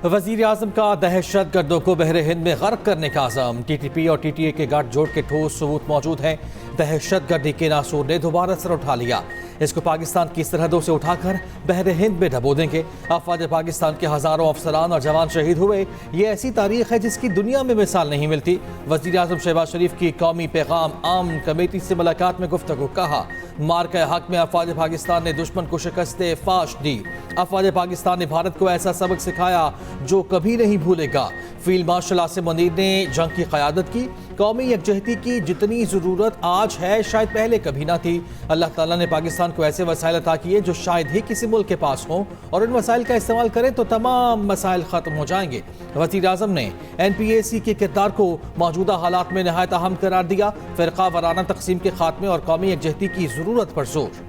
वजीर आजम का दहशत गर्दों को बहरे हिंद में गर्क करने का आज़म। TTP और TTA के गठजोड़ के ठोस सबूत मौजूद हैं। दहशत गर्दी के नासूर ने दोबारा सर उठा लिया। इसको पाकिस्तान की सरहदों से उठाकर बहरे हिंद में डबो देंगे। अफवाज पाकिस्तान के हज़ारों अफसरान और जवान शहीद हुए। ये ऐसी तारीख है जिसकी दुनिया में मिसाल नहीं मिलती। वजीर आजम शहबाज शरीफ की कौमी पैगाम आम कमेटी से मुलाकात में गुफ्तगू। कहा, मार्का हक में अफवाज पाकिस्तान ने दुश्मन को शिकस्त फाश दी। अफवाज पाकिस्तान ने भारत को ऐसा सबक सिखाया जो कभी नहीं भूलेगा। फील्ड मार्शल आसिम मुनीर ने जंग की क़यादत की। कौमी यकजहती की जितनी ज़रूरत आज है शायद पहले कभी ना थी। अल्लाह ताला ने पाकिस्तान को ऐसे वसाइल अता किए जो शायद ही किसी मुल्क के पास हों, और इन वसाइल का इस्तेमाल करें तो तमाम मसाइल ख़त्म हो जाएंगे। वज़ीर आज़म ने NPAC के किरदार को मौजूदा हालात में नहायत अहम करार दिया। फ़िरका वाराना तकसीम के खात्मे और कौमी यकजहती की ज़रूरत पर जोर।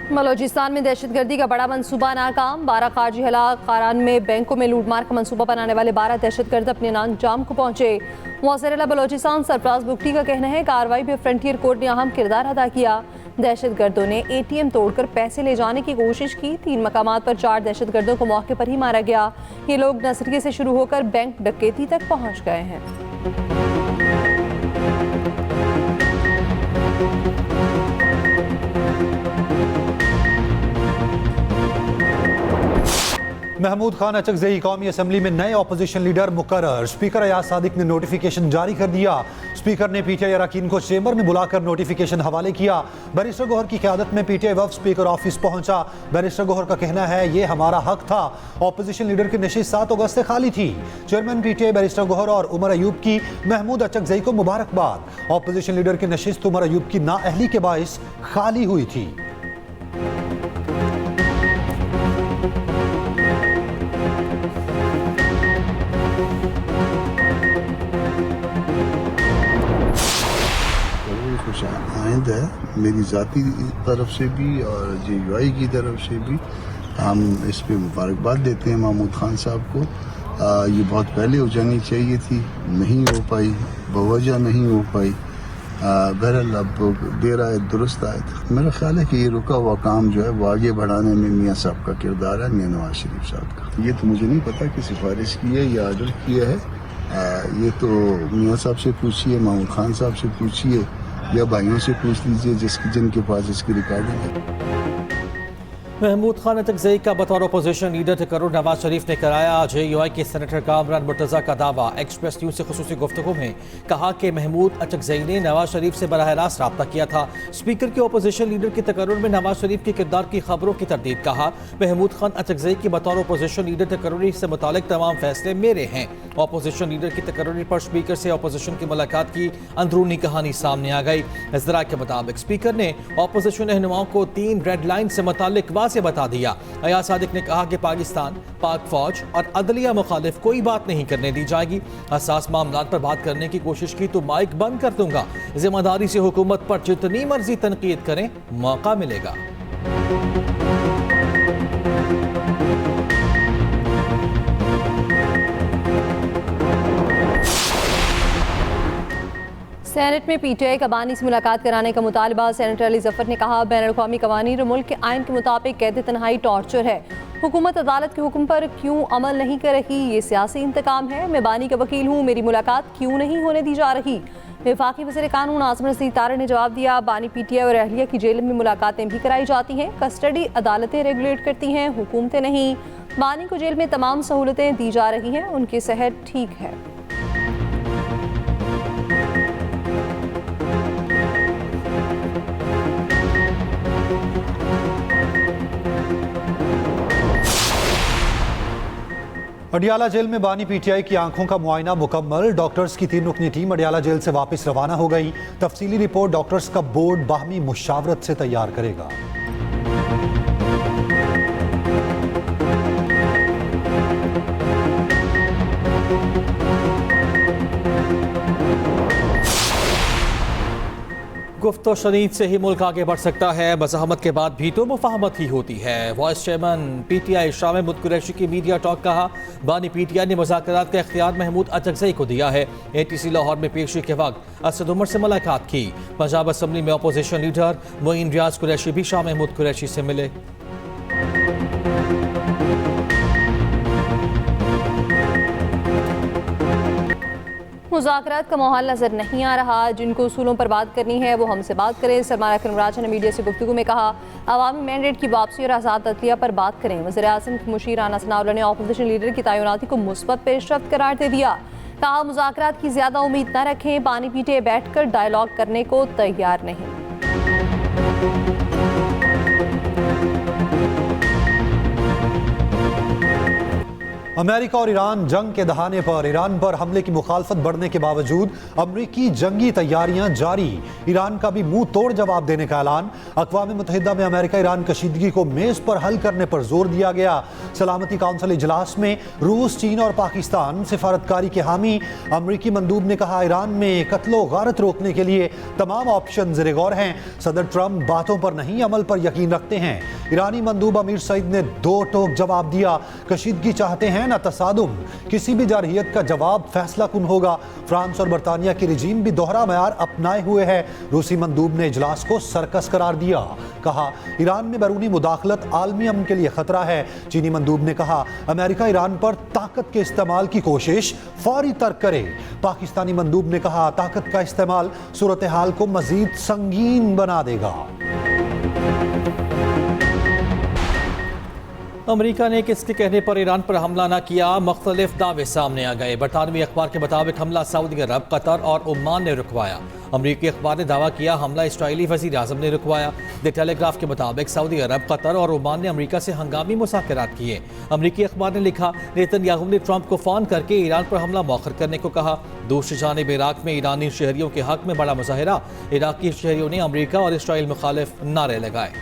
बलोचिस्तान में दहशतगर्दी का बड़ा मंसूबा नाकाम। 12 खारजी हलाकारान में बैंकों में लूटमार का मंसूबा बनाने वाले 12 दहशतगर्द अपने अंजाम को पहुंचे। वज़ीर बलोचिस्तान सरफराज बुगटी का कहना है कार्रवाई में फ्रंटियर कोर्ट ने अहम किरदार अदा किया। दहशतगर्दों ने ATM तोड़कर पैसे ले जाने की कोशिश की। 3 मकामात पर 4 दहशतगर्दों को मौके पर ही मारा गया। ये लोग नसरिये से शुरू होकर बैंक डकैती तक पहुँच गए हैं। महमूद खान अचकज़ई कौमी असम्बली में नए अपोजिशन लीडर मुकर्रर। स्पीकर अयाज सादिक ने नोटिफिकेशन जारी कर दिया। स्पीकर ने PTI अरकान को चेंबर में बुलाकर नोटिफिकेशन हवाले किया। बैरिस्टर गौहर की क़यादत में PTI वफ़द स्पीकर ऑफिस पहुंचा। बैरिस्टर गौहर का कहना है ये हमारा हक था। अपोजिशन लीडर की नशिस्त 7 अगस्त से खाली थी। चेयरमैन PTI बैरिस्टर गौहर और उमर अयूब की महमूद अचकज़ई को मुबारकबाद। अपोजिशन लीडर की नशिस्त उमर अयूब की नाअहली के बाइस खाली हुई थी। आइंद है मेरी ज़ाती तरफ से भी और JUI की तरफ से भी हम इस पे मुबारकबाद देते हैं महमूद खान साहब को। ये बहुत पहले हो जानी चाहिए थी, नहीं हो पाई, बवजह नहीं हो पाई। बहरहाल अब देर आए दुरुस्त आए। मेरा ख्याल है कि ये रुका हुआ काम जो है वो आगे बढ़ाने में मियाँ साहब का किरदार है, मियाँ नवाज शरीफ साहब का। ये तो मुझे नहीं पता कि सिफारिश की है या आर्डर किया है। ये तो मियाँ साहब से पूछिए, महमूद खान साहब से पूछिए या भाइयों से पूछ लीजिए जिनके पास इसकी रिकॉर्डिंग है। महमूद खान अचकज़ई का बतौर अपोजिशन लीडर तकर्रुर नवाज शरीफ ने कराया। JUI के सेनेटर कामरान मुर्तज़ा का दावा। एक्सप्रेस न्यूज़ से खुसूसी गुफ्तगू में कहा कि महमूद अचकज़ई ने नवाज शरीफ से बराह रास्त रब्ता किया था। स्पीकर के अपोजिशन लीडर के तकर्रुर में नवाज शरीफ के किरदार की खबरों की तरदीद। कहा, महमूद खान अचकज़ई की बतौर अपोजिशन लीडर तकर्रुरी से मुतालिक तमाम फैसले मेरे हैं। अपोजिशन लीडर की तकर्रुरी पर स्पीकर से अपोजिशन की मुलाकात की अंदरूनी कहानी सामने आ गई। इज़रा के मुताबिक स्पीकर ने अपोजिशन रहनुमाओं को 3 रेड लाइन से मुतालिक से बता दिया। अयाज सादिक ने कहा कि पाकिस्तान, पाक फौज और अदलिया मुखालिफ कोई बात नहीं करने दी जाएगी। हसास मामलात पर बात करने की कोशिश की तो माइक बंद कर दूंगा। जिम्मेदारी से हुकूमत पर जितनी मर्जी तनकीद करें, मौका मिलेगा। सेनेट में PTI का बानी से मुलाकात कराने का मुतालबा। सेनेटर अली जफर ने कहा, बैन अल-क़ौमी क़वानीन और मुल्क के आइन के मुताबिक कैद तन्हाई टॉर्चर है। हुकूमत अदालत के हुक्म पर क्यों अमल नहीं कर रही? ये सियासी इंतकाम है। मैं बानी का वकील हूँ, मेरी मुलाकात क्यों नहीं होने दी जा रही? वफाकी वज़ीर कानून आज़म रज़ीक़ तारड़ ने जवाब दिया, बानी PTI और अहलिया की जेल में मुलाकातें भी कराई जाती हैं। कस्टडी अदालतें रेगुलेट करती हैं, हुकूमतें नहीं। बानी को जेल में तमाम सहूलतें दी जा रही हैं, उनकी सेहत ठीक है। अडियाला जेल में बानी PTI की आंखों का मुआयना मुकम्मल। डॉक्टर्स की 3 रुकनी टीम अडियाला जेल से वापस रवाना हो गई। तफसीली रिपोर्ट डॉक्टर्स का बोर्ड बाहमी मुशावरत से तैयार करेगा। गुफ्तो शनीद से ही मुल्क आगे बढ़ सकता है। मज़ाहमत के बाद भी तो मुफाहमत ही होती है। Vice chairman PTI Shah Mahmood Qureshi की मीडिया टॉक कहा। बानी PTI ने मुज़ाकरात का इख्तियार महमूद अचकज़ई को दिया है। ATC लाहौर में पेशी के वक्त असद उमर से मुलाकात की। पंजाब असम्बली में अपोजिशन लीडर मोइन रियाज कुरैशी भी शाह महमूद कुरैशी से मिले। मुज़ाकरात का माहौल नजर नहीं आ रहा। जिनको उसूलों पर बात करनी है वो हमसे बात करें। सलमान अकरम राजा ने मीडिया से गुफ्तगू में कहा, अवामी मैंडेट की वापसी और आज़ाद अदलिया पर बात करें। वज़ीर आज़म के मुशीर राना सनाउल्लाह ने अपोजिशन लीडर की तैनाती को मुस्बत पेशरफ्त करार दे दिया। कहा, मुज़ाकरात की ज़्यादा उम्मीद न रखें। बानी PTI बैठकर डायलॉग करने को तैयार नहीं। अमेरिका और ईरान जंग के दहाने पर ईरान पर हमले की मुखालफत बढ़ने के बावजूद अमरीकी जंगी तैयारियां जारी। ईरान का भी मुंह तोड़ जवाब देने का ऐलान। अक़वाम मुत्तहिदा में अमेरिका ईरान कशीदगी को मेज पर हल करने पर जोर दिया गया। सलामती काउंसिल इजलास में रूस, चीन और पाकिस्तान सिफारतकारी के हामी। अमरीकी मंदूब ने कहा, ईरान में कत्लो गारत रोकने के लिए तमाम ऑप्शन ज़ेरे गौर हैं। सदर ट्रंप बातों पर नहीं अमल पर यकीन रखते हैं। ईरानी मंदूब अमीर सईद ने दो टोक जवाब दिया। कशीदगी चाहते हैं न तसादुम। किसी भी जारहियत का जवाब फैसला कुन होगा। फ्रांस और बरतानिया की रिजीम भी दोहरा मयार अपनाए हुए है। रूसी मंदूब ने इजलास को सर्कस करार दिया। कहा, ईरान में बैरूनी मुदाखलत आलमी अमन के लिए खतरा है। चीनी मंदूब ने कहा, अमेरिका ईरान पर ताकत के इस्तेमाल की कोशिश फौरी तर्क करे। पाकिस्तानी मंदूब ने कहा, ताकत का इस्तेमाल सूरत हाल को मजीद संगीन बना देगा। अमरीका ने किसके कहने पर ईरान पर हमला न किया, मुख्तलिफ दावे सामने आ गए। बरतानवी अखबार के मुताबिक हमला सऊदी अरब, कतर और ओमान ने रुकवाया। अमरीकी अखबार ने दावा किया हमला इसराइली वज़ीर आज़म ने रुकवाया। द टेलीग्राफ के मुताबिक सऊदी अरब, कतर और ओमान ने अमरीका से हंगामी मुज़ाकरात किए। अमरीकी अखबार ने लिखा, नेतन्याहू ने ट्रंप को फ़ोन करके ईरान पर हमला मौखर करने को कहा। दूसरी जानिब इराक में ईरानी शहरियों के हक में बड़ा मुजाहिरा। इराकी शहरियों ने अमरीका और इसराइल मुखालिफ नारे लगाए।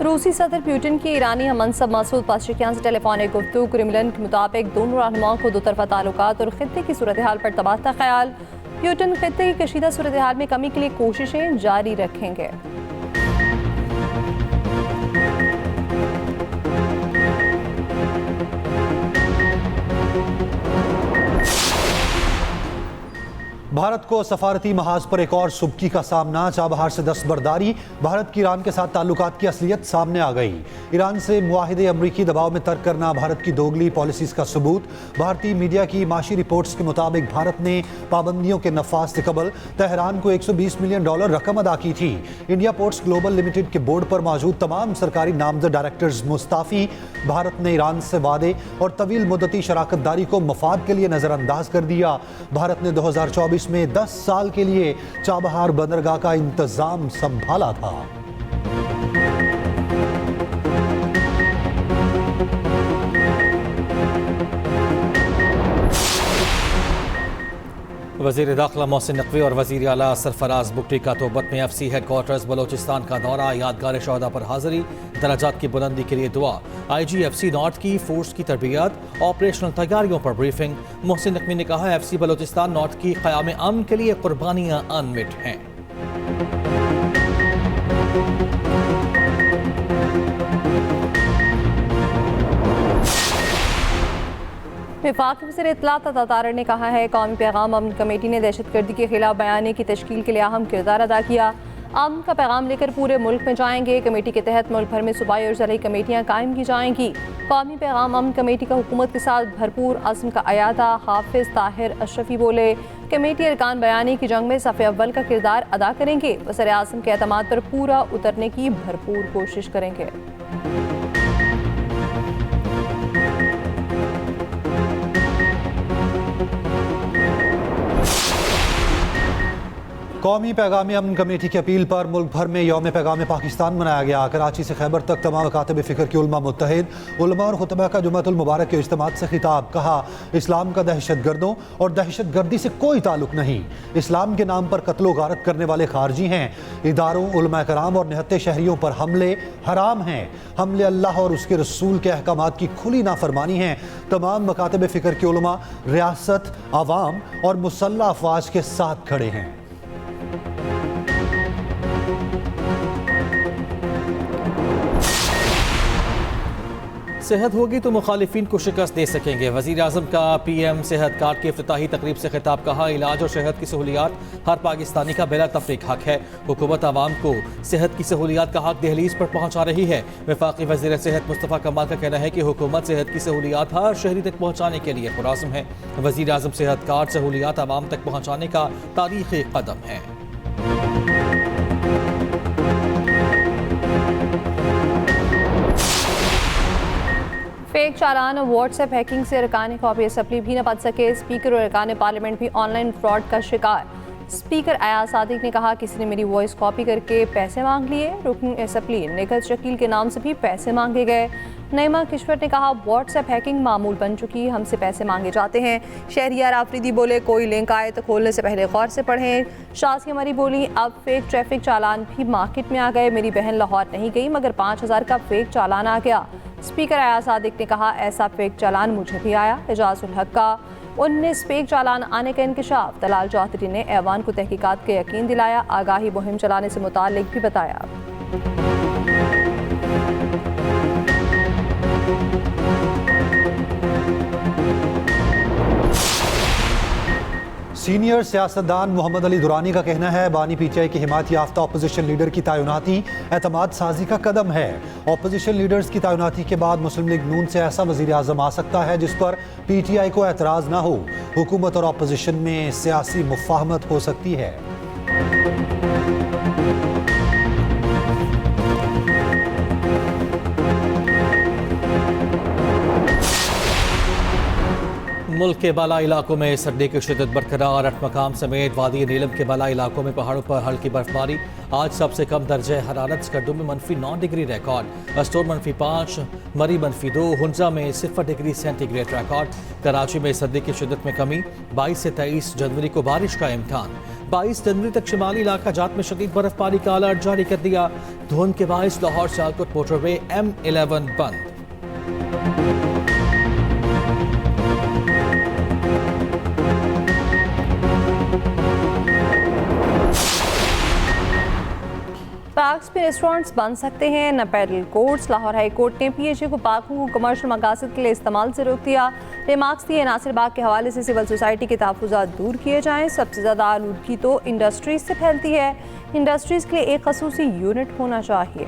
रूसी सदर पुतिन की ईरानी हमनसब मसूद पेज़ेश्कियान से टेलीफोनिक गुफ्तगू। क्रेमलिन के मुताबिक दोनों रहनुमाओं को दो तरफा ताल्लुकात और खित्ते की सूरत हाल पर तबादला ख्याल। पुतिन खित्ते की कशीदा सूरत हाल में कमी के लिए कोशिशें जारी रखेंगे। भारत को सफारती महाज पर एक और सुबकी का सामना। चाबहार से दस्तबरदारी। भारत की ईरान के साथ ताल्लुकात की असलियत सामने आ गई। ईरान से मुआहिदे अमरीकी दबाव में तर्क करना भारत की दोगली पॉलिसीज का सबूत। भारतीय मीडिया की माशी रिपोर्ट्स के मुताबिक भारत ने पाबंदियों के नफाज से कबल तेहरान को $120 मिलियन रकम अदा की थी। इंडिया पोर्ट्स ग्लोबल लिमिटेड के बोर्ड पर मौजूद तमाम सरकारी नामजद डायरेक्टर्स मुस्ताफी। भारत ने ईरान से वादे और तवील मुद्दती शराकत दारी को मफाद के लिए नजरअंदाज कर दिया। भारत ने 2024 में 10 साल के लिए चाबहार बंदरगाह का इंतजाम संभाला था। वज़ीर दाखिला मोहसिन नकवी और वज़ीर आला सरफराज बुगटी का तोबत में FC हेडक्वार्टर्स बलोचिस्तान का दौरा। यादगार शहदा पर हाजिरी, दराजात की बुलंदी के लिए दुआ। IG FC नॉर्थ की फोर्स की तरबियत, ऑपरेशनल तैयारियों पर ब्रीफिंग। मोहसिन नकवी ने कहा, FC बलोचिस्तान नॉर्थ की क़याम अमन के लिए कुर्बानियाँ अनमिट हैं। वफाक वज़ीर इत्तलात अतातार ने कहा है, कौमी पैगाम अमन कमेटी ने दहशतगर्दी के खिलाफ बयानी की तश्कील के लिए अहम किरदार अदा किया। अमन का पैगाम लेकर पूरे मुल्क में जाएंगे। कमेटी के तहत मुल्क भर में सूबाई और ज़रई कमेटियाँ कायम की जाएंगी। कौमी पैगाम अमन कमेटी का हुकूमत के साथ भरपूर अज़्म का अयादा। हाफिज़ ताहिर अशरफी बोले, कमेटी अरकान बयानी की जंग में सफ़े अव्वल का किरदार अदा करेंगे। वज़ीर आज़म के एतमाद पर पूरा उतरने की भरपूर कोशिश करेंगे। कौमी पैगाम अमन कमेटी की अपील पर मुल्क भर में यौम पैगाम पाकिस्तान मनाया गया। कराची से खैबर तक तमाम मकातब फ़िक्र के उलमा मुत्तहिद। उलमा और खुतबा का जुम्मतुल मुबारक के इज्तिमा से खिताब। कहा, इस्लाम का दहशत गर्दों और दहशत गर्दी से कोई ताल्लुक नहीं। इस्लाम के नाम पर कत्लो गारत करने वाले खारजी हैं। इदारों, उलमा कराम और निहत्ते शहरियों पर हमले हराम हैं। हमले अल्लाह और उसके रसूल के अहकामात की खुली नाफरमानी हैं। तमाम मकातब फ़िक्र के उलमा रियासत, आवाम और मुसल्लह अफवाज के साथ खड़े हैं। सेहत होगी तो मुखालिफिन को शिकस्त दे सकेंगे। वज़ीर आज़म का PM सेहत कार्ड की इफ्तिताही तकरीब से खिताब। कहा, इलाज और सेहत की सहूलियात हर पाकिस्तानी का बिला तफरीक हक है। हुकूमत आवाम को सेहत की सहूलियात का हक दहलीज पर पहुँचा रही है। वफाकी वज़ीर सेहत मुस्तफ़ा कमाल का कहना है कि हुकूमत सेहत की सहूलियात हर शहरी तक पहुँचाने के लिए पुरआज़म है। वज़ीर आज़म सेहत कार्ड सहूलियात आवाम तक पहुँचाने का तारीख़ी कदम है। फेक चालान और व्हाट्सएप हैकिंग से अरकान कॉपी असम्बली भी न बच सके। स्पीकर और अरकान पार्लियामेंट भी ऑनलाइन फ्रॉड का शिकार। स्पीकर अयाज सादिक ने कहा, किसी ने मेरी वॉइस कॉपी करके पैसे मांग लिए। रुकन असम्बली निकल शकील के नाम से भी पैसे मांगे गए। नईमा किश्वर ने कहा, व्हाट्सएप हैकिंग मामूल बन चुकी, हमसे पैसे मांगे जाते हैं। शहरियार आफरीदी बोले, कोई लिंक आए तो खोलने से पहले गौर से पढ़ें। शाज़िया मरी बोली, अब फेक ट्रैफिक चालान भी मार्केट में आ गए। मेरी बहन लाहौर नहीं गई मगर 5000 का फेक चालान आ गया। स्पीकर अयाज सादिक ने कहा, ऐसा फेक चालान मुझे भी आया। एजाजुल हक का 19 फेक चालान आने का इंकशाफ। तलाल चौधरी ने ऐवान को तहकीकात के यकीन दिलाया। आगाही मुहिम चलाने से मुताल्लिक भी बताया। सीनियर सियासतदान मोहम्मद अली दुरानी का कहना है, बानी PTI की हिमायत याफ्ता अपोजिशन लीडर की तैनाती एतमाद साजी का कदम है। अपोजिशन लीडर्स की तैनाती के बाद मुस्लिम लीग नून से ऐसा वज़ीर आज़म आ सकता है जिस पर PTI को एतराज़ ना हो। हुकूमत और अपोजिशन में सियासी मुफाहमत हो सकती है। मुल्क के बाला इलाकों में सर्दी की शिद्दत बरकरार। अटमकाम समेत वादी नीलम के बाला इलाकों में पहाड़ों पर हल्की बर्फबारी। आज सबसे कम दर्जे हरारत स्कर्दू में -9 डिग्री रिकॉर्ड। अस्टोर -5, मरी -2, हुंजा में 0 डिग्री सेंटीग्रेड रिकॉर्ड। कराची में सर्दी की शिद्दत में कमी। 22 से 23 जनवरी को बारिश का इम्कान। 22 जनवरी तक शिमाली इलाका जात में शदीद बर्फबारी का अलर्ट जारी कर दिया। धुंध के बायस लाहौर सियालकोट मोटरवे M11 बंद। पार्क्स में रेस्टोरेंट्स बन सकते हैं, न paddle courts. Lahore high court ने PHA को पार्कों को कमर्शियल मकासद के लिए इस्तेमाल से रोक दिया। रिमार्क्स दिए, नासिर बाग के हवाले से सिविल सोसाइटी के तहफ़्फ़ुज़ात दूर किए जाएँ। सबसे ज़्यादा आलूदगी तो इंडस्ट्रीज से फैलती है। इंडस्ट्रीज के लिए एक ख़ुसूसी यूनिट होना चाहिए।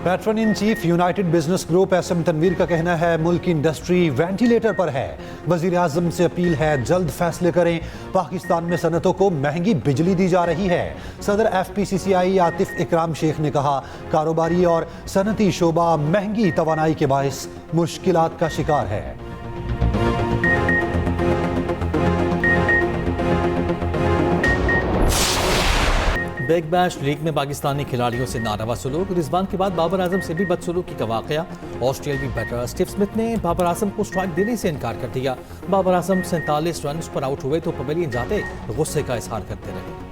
Patron in chief united business group SM Tanveer का कहना है, मुल्क की इंडस्ट्री वेंटिलेटर पर है। वज़ीर आज़म से अपील है, जल्द फैसले करें। पाकिस्तान में सनतों को महंगी बिजली दी जा रही है। सदर FPCCI आतिफ इकराम शेख ने कहा, कारोबारी और सनती शोबा महंगी तवानाई के बायस मुश्किलात का शिकार है। बिग बैश लीग में पाकिस्तानी खिलाड़ियों से नारवा सलूक। रिजवान के बाद बाबर आजम से भी बदसलूकी का वाकया। ऑस्ट्रेलियावी बैटर स्टीव स्मिथ ने बाबर आजम को स्ट्राइक देने से इनकार कर दिया। बाबर आजम 47 रन पर आउट हुए तो पवेलियन जाते गुस्से का इजहार करते रहे।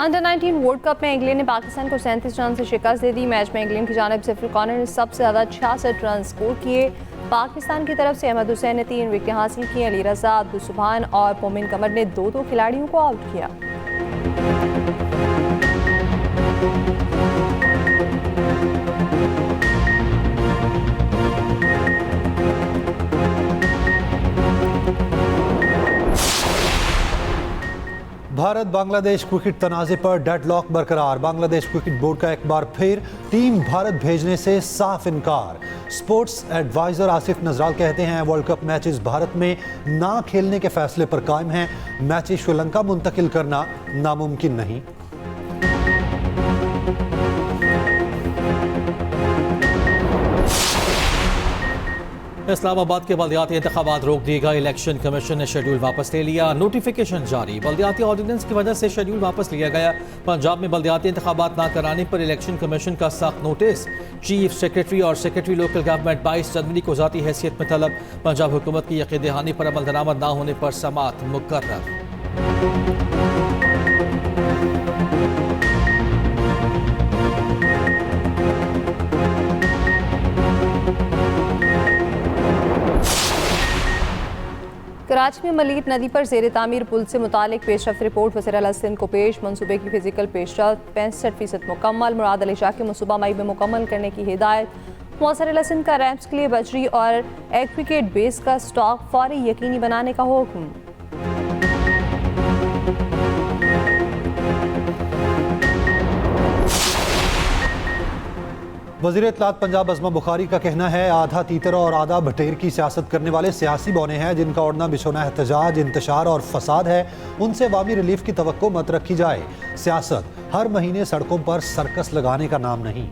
अंडर 19 वर्ल्ड कप में इंग्लैंड ने पाकिस्तान को 37 रन से शिकस्त दे दी। मैच में इंग्लैंड की जानिब से फिल कॉर्नर ने सबसे ज़्यादा 66 रन स्कोर किए। पाकिस्तान की तरफ से अहमद हुसैन ने 3 विकेट हासिल किए। अली रजा, अब्दुल सुभान और मोमिन कमर ने 2-2 खिलाड़ियों को आउट किया। भारत बांग्लादेश क्रिकेट तनाज़े पर डेडलॉक बरकरार। बांग्लादेश क्रिकेट बोर्ड का एक बार फिर टीम भारत भेजने से साफ इनकार। स्पोर्ट्स एडवाइजर आसिफ नजराल कहते हैं वर्ल्ड कप मैचेस भारत में ना खेलने के फैसले पर कायम हैं। मैचेस श्रीलंका मुंतकिल करना नामुमकिन नहीं। इस्लामाबाद के बल्दियाती इंतखाबात रोक दिए गए। इलेक्शन कमीशन ने शेड्यूल वापस ले लिया। नोटिफिकेशन जारी। बल्दियाती ऑर्डिनेंस की वजह से शेड्यूल वापस लिया गया। पंजाब में बल्दियाती इंतखाबात ना कराने पर इलेक्शन कमीशन का सख्त नोटिस। चीफ सेक्रेटरी और सेक्रेटरी लोकल गवर्नमेंट 22 जनवरी को ज़ाती हैसियत में तलब। पंजाब हुकूमत की यकीन दहानी पर अमल दरामद ना होने पर समात मुकर्रर। कराची में मलीर नदी पर ज़ेर तामीर पुल से मुतालिक पेशरफ्त रिपोर्ट वज़ीर आला सिंध को पेश। मनसूबे की फिजिकल पेशरफ्त 65% मुकम्मल। मुराद अली शाह के मनसूबा मई में मुकम्मल करने की हिदायत। वज़ीर आला सिंध का रैम्प्स के लिए बजरी और एग्रीगेट बेस का स्टॉक फौरी यकीनी बनाने का हुक्म। वज़ीर इत्तलात पंजाब अज़मा बुखारी का कहना है आधा तीतर और आधा भटेर की सियासत करने वाले सियासी बौने हैं जिनका उड़ना बिछोना एहतजाज, इंतशार और फसाद है। उनसे अवामी रिलीफ की तवक्को मत रखी जाए। सियासत हर महीने सड़कों पर सर्कस लगाने का नाम नहीं।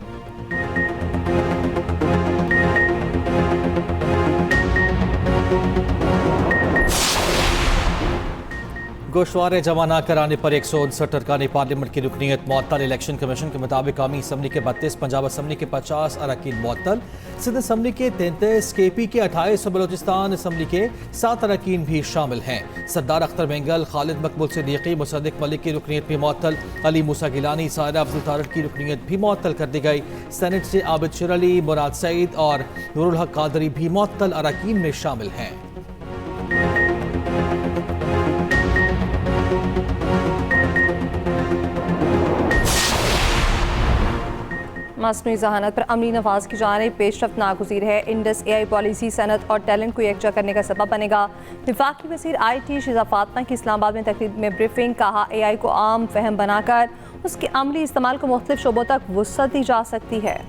गोशवारे जमा न कराने पर 159 अरकान पार्लियामेंट की रुकनीत मुअत्तल। इलेक्शन कमीशन के मुताबिक कौमी असम्बली के 32, पंजाब असम्बली के 50 अरकान मुअत्तल, सिंध असम्बली के 33, KP के 28 और बलोचिस्तान असम्बली के 7 अरकान भी शामिल हैं। सरदार अख्तर बेंगल, खालिद मकबूल सिद्दीकी, मुसद्दिक मलिक की रुकनीत भी मुअत्तल। अली मूसा गिलानी, सायरा अफजल तारड़ की रुकनीत भी मुअत्तल कर दी गई। सेनेट से आबिद शिर अली, मुराद सईद और नूरुल हक कादरी भी मुअत्तल अरकान में शामिल हैं। मसनूई जहानत पर अमली नवाज की जानिब पेशरफ्त नागुज़ीर है। इंडस AI पॉलिसी सनत और टैलेंट को यकजा करने का सबब बनेगा। वफाकी वज़ीर IT शिजा फातमा की इस्लामाबाद में तकरीब में ब्रीफिंग। कहा AI को आम फहम बनाकर उसके अमली इस्तेमाल को मुख्तलिफ शोबों तक वुसअत दी जा सकती है।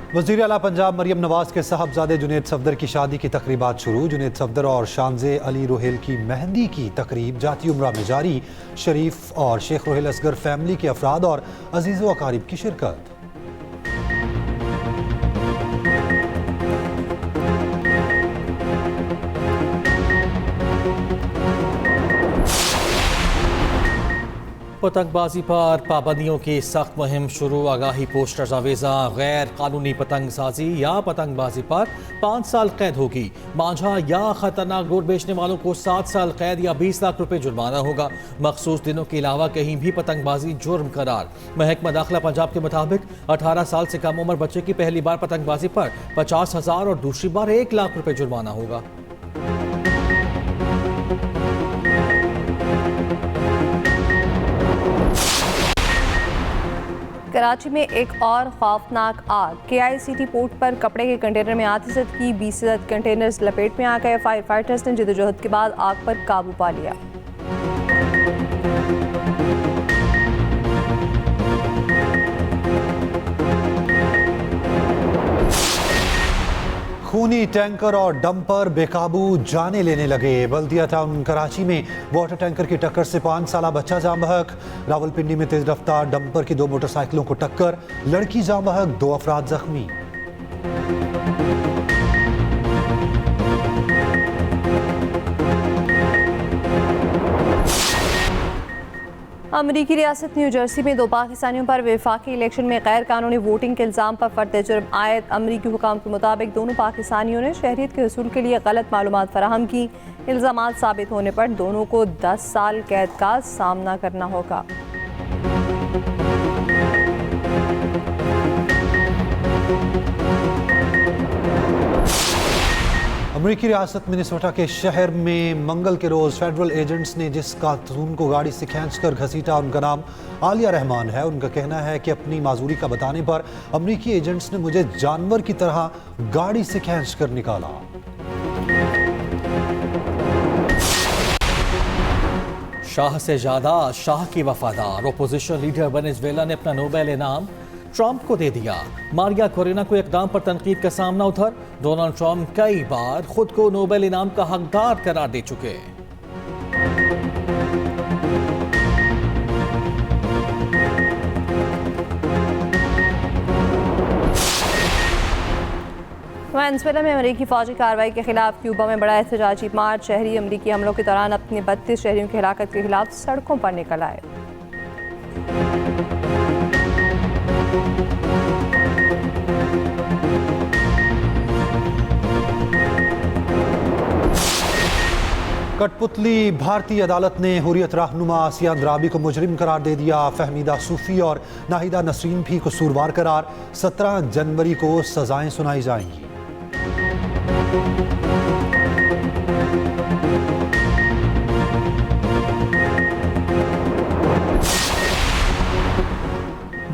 वज़ीर आला पंजाब मरियम नवाज के साहबजादे जुनैद सफदर की शादी की तकरीबात शुरू। जुनैद सफदर और शानजे अली रोहेल की मेहंदी की तकरीब जाती उम्रा में जारी। शरीफ और शेख रोहेल असगर फैमिली के अफराद और अजीज़ व अकारीब की शिरकत। पतंगबाजी पर पाबंदियों की सख्त मुहिम शुरू। आगाही पोस्टर्स आवेजा। गैर कानूनी पतंगसाजी या पतंगबाजी पर 5 साल कैद होगी। मांझा या खतरनाक डोर बेचने वालों को 7 साल कैद या 20 लाख रुपए जुर्माना होगा। मखसूस दिनों के अलावा कहीं भी पतंगबाजी जुर्म करार। महकमा दाखिला पंजाब के मुताबिक 18 साल से कम उम्र बच्चे की पहली बार पतंगबाजी पर 50,000 और दूसरी बार 1 लाख रुपए जुर्माना होगा। कराची में एक और खौफनाक आग। KICT पोर्ट पर कपड़े के कंटेनर में आतिशत की 20 कंटेनर्स लपेट में आ गए। फायर फाइटर्स ने जदोजहद के बाद आग पर काबू पा लिया। खूनी टैंकर और डंपर बेकाबू जाने लेने लगे। बल्दिया टाउन कराची में वाटर टैंकर की टक्कर से 5 साला बच्चा जाम बहक। रावलपिंडी में तेज रफ्तार डंपर की 2 मोटरसाइकिलों को टक्कर, लड़की जाम बहक, 2 अफराद जख्मी। अमरीकी रियासत न्यू जर्सी में 2 पाकिस्तानियों पर वफाकी इलेक्शन में गैर कानूनी वोटिंग के इल्ज़ाम पर फर्द जुर्म आयद। अमरीकी हुकाम के मुताबिक दोनों पाकिस्तानियों ने शहरियत के हसूल के लिए गलत मालूमात फराहम की। इल्ज़ामात साबित होने पर दोनों को 10 साल कैद का सामना करना होगा। अमेरिकी रियासत मिनेसोटा के शहर में मंगल के रोज़ फेडरल एजेंट्स ने जिस खातून को गाड़ी से खींचकर घसीटा, उनका नाम आलिया रहमान है। उनका कहना है कि अपनी माजूरी का बताने पर अमेरिकी एजेंट्स ने मुझे जानवर की तरह गाड़ी से खींचकर निकाला। शाह से ज्यादा शाह की वफादार ओपोजिशन लीडर वेनेजुएला ने अपना नोबेल इनाम ट्रंप को दे दिया। मारिया कोरेना को इकदाम पर तनकीद का सामना उधर डोनाल्ड ट्रंप कई बार खुद को नोबेल इनाम का हकदार करार दे चुके। वेनेजुएला में अमेरिकी फौजी कार्रवाई के खिलाफ क्यूबा में बड़ा एहतजाजी मार्च। शहरी अमेरिकी हमलों के दौरान अपने 32 शहरियों की हिलाकत के खिलाफ सड़कों पर निकल आए। कठपुतली भारतीय अदालत ने हुर्रियत रहनुमा आसिया अंद्राबी को मुजरिम करार दे दिया। फहमीदा सूफी और नाहिदा नसरीन भी कसूरवार करार। 17 जनवरी को सजाएं सुनाई जाएंगी।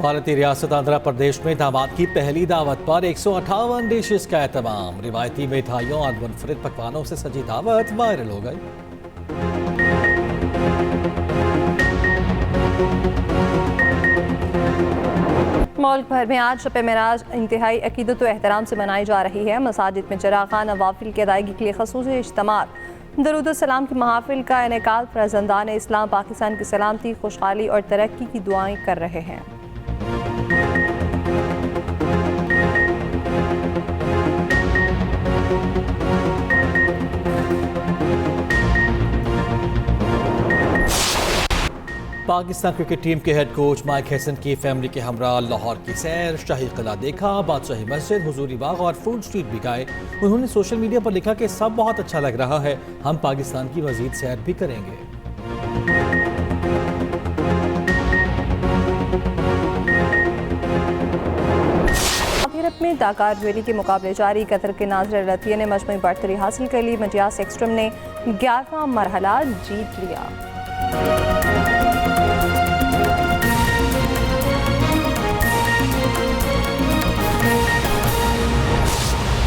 भारतीय रियासत आंध्र प्रदेश में दामाद की पहली दावत पर 158 डिशेस का एहतमाम। रिवायती मिठाइयों और मुनफरिद पकवानों से सजी दावत वायरल हो गई। मुल्क भर में आज शब मेराज इंतहाई अकीदत व एहतराम से मनाई जा रही है। मसाजिद में चरागान नवाफिल की अदायगी के लिए खसूसी इज्तिमात, दरूद सलाम की महाफिल का इनेकाद। फरजंदान इस्लाम पाकिस्तान की सलामती, खुशहाली और तरक्की की दुआएं कर रहे हैं। पाकिस्तान क्रिकेट टीम के हेड कोच माइक हैसन की फैमिली के हमरा लाहौर की सैर, शाही किला देखा, बादशाही मस्जिद, हुजूरी बाग और फूड स्ट्रीट भी गए। उन्होंने सोशल मीडिया पर लिखा कि सब बहुत अच्छा लग रहा है, हम पाकिस्तान की मजीद सैर भी करेंगे। यूरोप में डाकार ज्वेली के मुकाबले जारी। कतर के नाज़िर रतिया ने मजमूई बढ़तरी हासिल कर ली। मजियास एक्सट्रीम ने 11वां मरहला जीत लिया।